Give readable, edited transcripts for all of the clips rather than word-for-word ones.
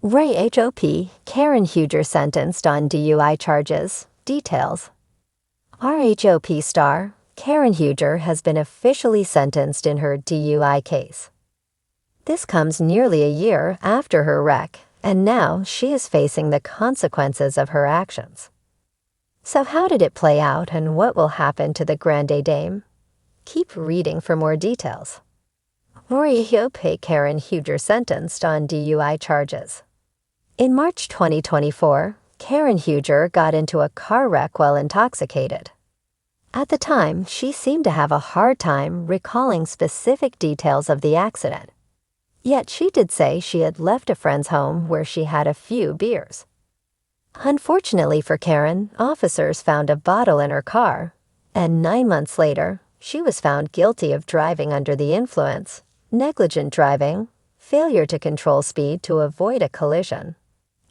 Ray HOP, Karen Huger sentenced on DUI charges. Details. RHOP star, Karen Huger has been officially sentenced in her DUI case. This comes nearly a year after her wreck, and now she is facing the consequences of her actions. So how did it play out and what will happen to the Grande Dame? Keep reading for more details. RHOP Karen Huger sentenced on DUI charges. In March 2024, Karen Huger got into a car wreck while intoxicated. At the time, she seemed to have a hard time recalling specific details of the accident. Yet she did say she had left a friend's home where she had a few beers. Unfortunately for Karen, officers found a bottle in her car, and 9 months later, she was found guilty of driving under the influence, negligent driving, failure to control speed to avoid a collision,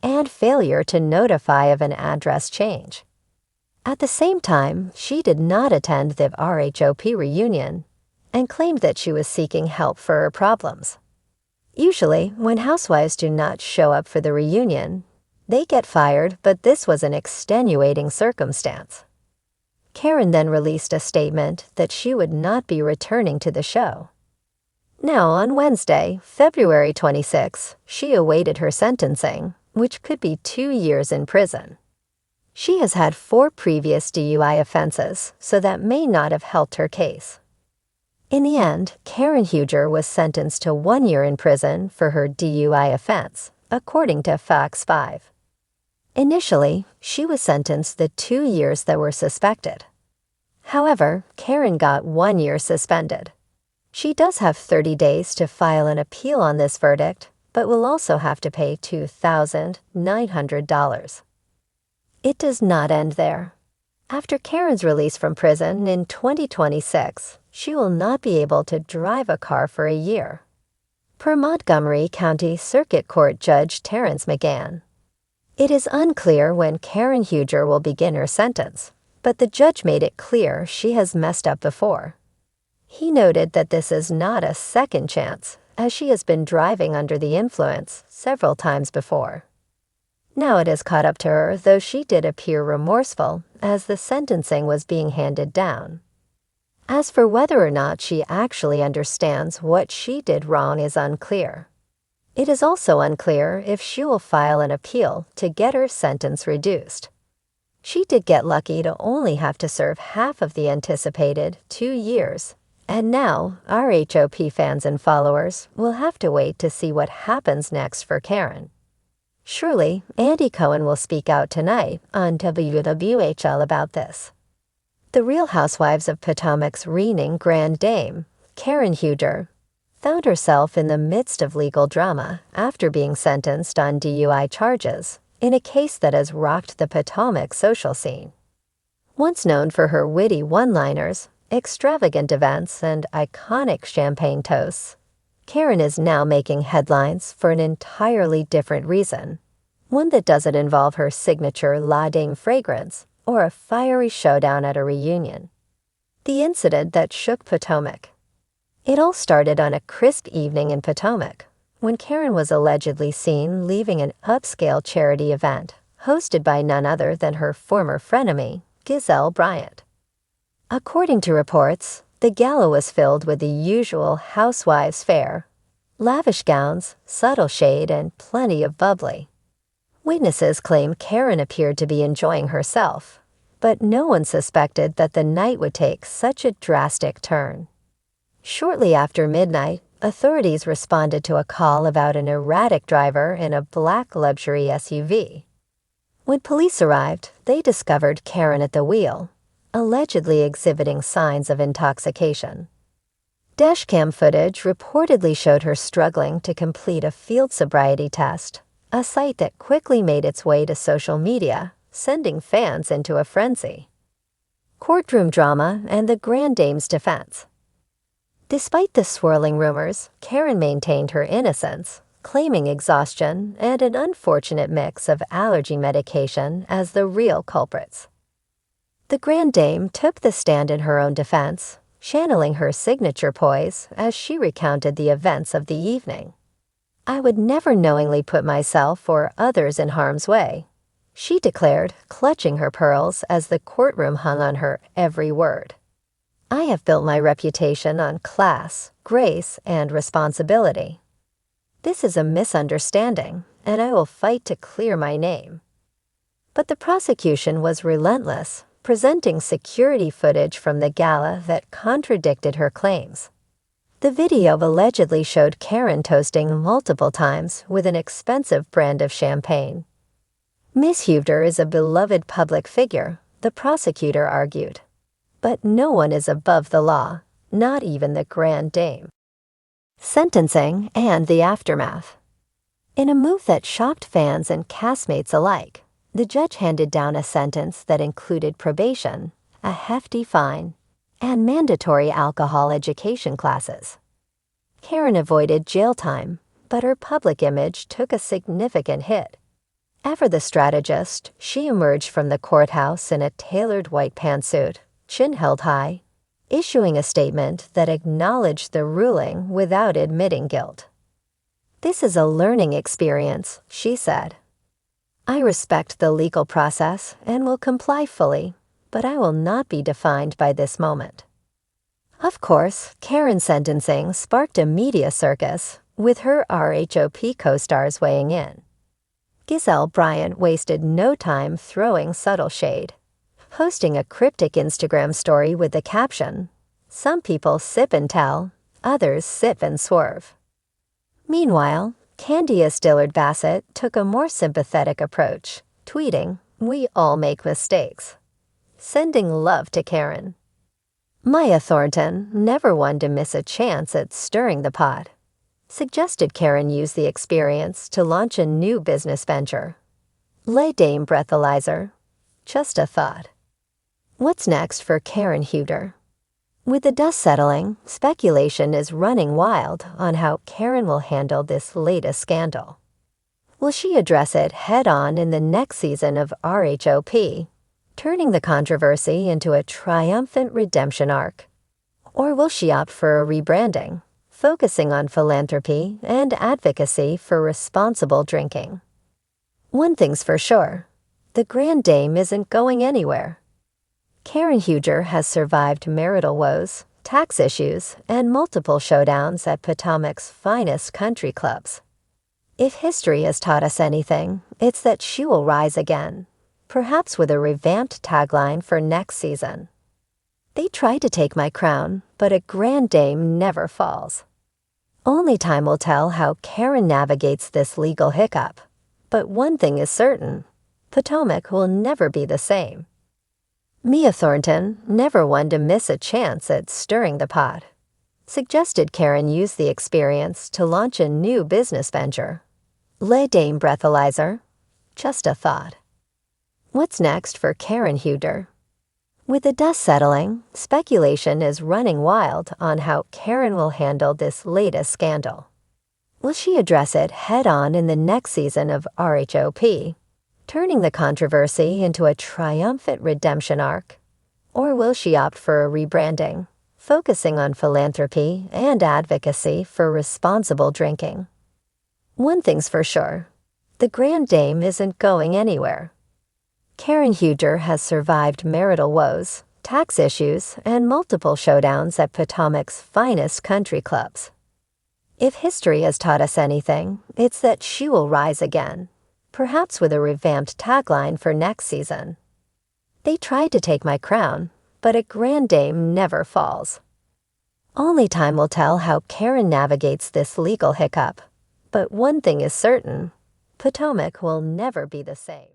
and failure to notify of an address change. At the same time, she did not attend the RHOP reunion and claimed that she was seeking help for her problems. Usually, when housewives do not show up for the reunion, they get fired, but this was an extenuating circumstance. Karen then released a statement that she would not be returning to the show. Now, on Wednesday, February 26, she awaited her sentencing, which could be 2 years in prison. She has had 4 previous DUI offenses, so that may not have helped her case. In the end, Karen Huger was sentenced to 1 year in prison for her DUI offense, according to Fox 5. Initially, she was sentenced the 2 years that were suspected. However, Karen got 1 year suspended. She does have 30 days to file an appeal on this verdict, but will also have to pay $2,900. It does not end there. After Karen's release from prison in 2026, she will not be able to drive a car for a year, per Montgomery County Circuit Court Judge Terrence McGann. It is unclear when Karen Huger will begin her sentence, but the judge made it clear she has messed up before. He noted that this is not a second chance, as she has been driving under the influence several times before. Now it has caught up to her, though she did appear remorseful as the sentencing was being handed down. As for whether or not she actually understands what she did wrong is unclear. It is also unclear if she will file an appeal to get her sentence reduced. She did get lucky to only have to serve half of the anticipated 2 years, and now RHOP fans and followers will have to wait to see what happens next for Karen. Surely, Andy Cohen will speak out tonight on WWHL about this. The Real Housewives of Potomac's reigning Grand Dame, Karen Huger, found herself in the midst of legal drama after being sentenced on DUI charges in a case that has rocked the Potomac social scene. Once known for her witty one-liners, extravagant events, and iconic champagne toasts, Karen is now making headlines for an entirely different reason, one that doesn't involve her signature La Dame fragrance or a fiery showdown at a reunion. The incident that shook Potomac. It all started on a crisp evening in Potomac, when Karen was allegedly seen leaving an upscale charity event hosted by none other than her former frenemy, Gizelle Bryant. According to reports, the gala was filled with the usual housewives fare, lavish gowns, subtle shade, and plenty of bubbly. Witnesses claim Karen appeared to be enjoying herself, but no one suspected that the night would take such a drastic turn. Shortly after midnight, authorities responded to a call about an erratic driver in a black luxury SUV. When police arrived, they discovered Karen at the wheel, allegedly exhibiting signs of intoxication. Dashcam footage reportedly showed her struggling to complete a field sobriety test, a sight that quickly made its way to social media, sending fans into a frenzy. Courtroom drama and the Grand Dame's defense. Despite the swirling rumors, Karen maintained her innocence, claiming exhaustion and an unfortunate mix of allergy medication as the real culprits. The Grand Dame took the stand in her own defense, channeling her signature poise as she recounted the events of the evening. I would never knowingly put myself or others in harm's way, she declared, clutching her pearls as the courtroom hung on her every word. I have built my reputation on class, grace, and responsibility. This is a misunderstanding, and I will fight to clear my name. But the prosecution was relentless, presenting security footage from the gala that contradicted her claims. The video allegedly showed Karen toasting multiple times with an expensive brand of champagne. Miss Huebner is a beloved public figure, the prosecutor argued. But no one is above the law, not even the Grand Dame. Sentencing and the aftermath. In a move that shocked fans and castmates alike, the judge handed down a sentence that included probation, a hefty fine, and mandatory alcohol education classes. Karen avoided jail time, but her public image took a significant hit. Ever the strategist, she emerged from the courthouse in a tailored white pantsuit, chin held high, issuing a statement that acknowledged the ruling without admitting guilt. "This is a learning experience," she said. "I respect the legal process and will comply fully, but I will not be defined by this moment." Of course, Karen's sentencing sparked a media circus, with her RHOP co-stars weighing in. Giselle Bryant wasted no time throwing subtle shade, posting a cryptic Instagram story with the caption, "Some people sip and tell, others sip and swerve." Meanwhile, Candiace Dillard Bassett took a more sympathetic approach, tweeting, "We all make mistakes," sending love to Karen. Maya Thornton, never one to miss a chance at stirring the pot, suggested Karen use the experience to launch a new business venture. Les Dames Breathalyzer. Just a thought. What's next for Karen Huebner? With the dust settling, speculation is running wild on how Karen will handle this latest scandal. Will she address it head-on in the next season of RHOP, turning the controversy into a triumphant redemption arc? Or will she opt for a rebranding, focusing on philanthropy and advocacy for responsible drinking? One thing's for sure, the Grand Dame isn't going anywhere. Karen Huebner has survived marital woes, tax issues, and multiple showdowns at Potomac's finest country clubs. If history has taught us anything, it's that she will rise again, perhaps with a revamped tagline for next season. "They tried to take my crown, but a Grand Dame never falls." Only time will tell how Karen navigates this legal hiccup. But one thing is certain, Potomac will never be the same. Mia Thornton, never one to miss a chance at stirring the pot, suggested Karen use the experience to launch a new business venture. Les Dames Breathalyzer. Just a thought. What's next for Karen Huebner? With the dust settling, speculation is running wild on how Karen will handle this latest scandal. Will she address it head-on in the next season of RHOP, turning the controversy into a triumphant redemption arc? Or will she opt for a rebranding, focusing on philanthropy and advocacy for responsible drinking? One thing's for sure, the Grand Dame isn't going anywhere. Karen Huebner has survived marital woes, tax issues, and multiple showdowns at Potomac's finest country clubs. If history has taught us anything, it's that she will rise again, perhaps with a revamped tagline for next season. "They tried to take my crown, but a Grand Dame never falls." Only time will tell how Karen navigates this legal hiccup. But one thing is certain, Potomac will never be the same.